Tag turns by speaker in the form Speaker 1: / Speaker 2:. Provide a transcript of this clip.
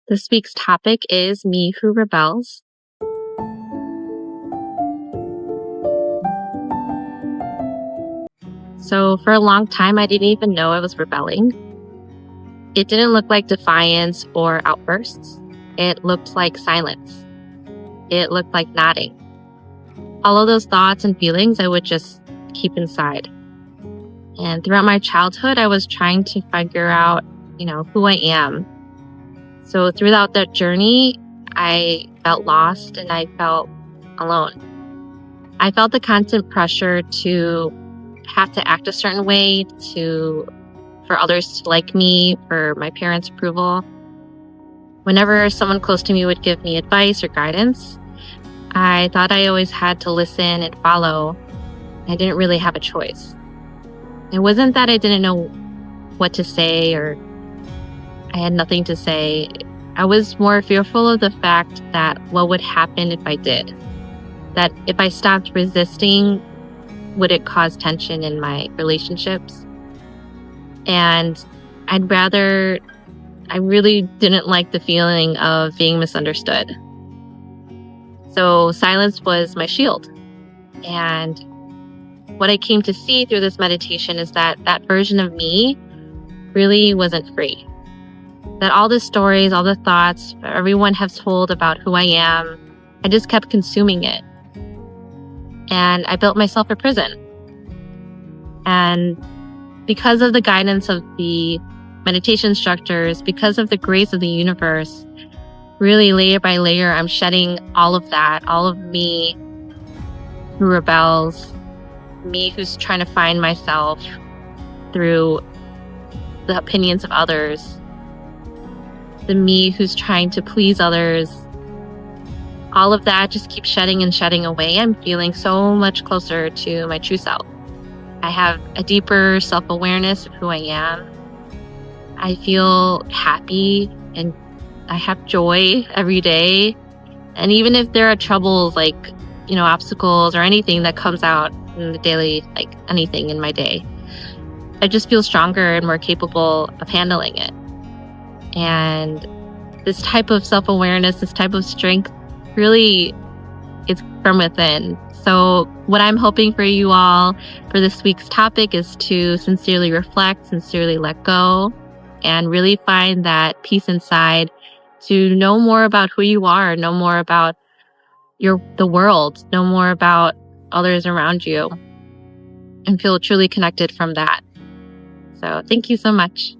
Speaker 1: This week's topic is Me Who Rebels. So, for a long time, I didn't even know I was rebelling. It didn't look like defiance or outbursts. It looked like silence. It looked like nodding. All of those thoughts and feelings I would just keep inside. And throughout my childhood, I was trying to figure out, who I am. So throughout that journey, I felt lost and I felt alone. I felt the constant pressure to have to act a certain way for others to like me, for my parents' approval. Whenever someone close to me would give me advice or guidance, I thought I always had to listen and follow. I didn't really have a choice. It wasn't that I didn't know what to say or I had nothing to say. I was more fearful of the fact that what would happen if I did. That if I stopped resisting, would it cause tension in my relationships? And I really didn't like the feeling of being misunderstood. So silence was my shield. And what I came to see through this meditation is that version of me really wasn't free. That all the stories, all the thoughts everyone has told about who I am, I just kept consuming it. And I built myself a prison. And because of the guidance of the meditation instructors, because of the grace of the universe, really layer by layer, I'm shedding all of that, all of me who rebels, me who's trying to find myself through the opinions of others, the me who's trying to please others. All of that just keeps shedding and shedding away. I'm feeling so much closer to my true self. I have a deeper self-awareness of who I am. I feel happy and I have joy every day. And even if there are troubles like, obstacles or anything that comes out in the daily, like anything in my day, I just feel stronger and more capable of handling it. And this type of self-awareness, this type of strength really is from within. So what I'm hoping for you all for this week's topic is to sincerely reflect, sincerely let go, and really find that peace inside to know more about who you are, know more about the world, know more about others around you, and feel truly connected from that. So thank you so much.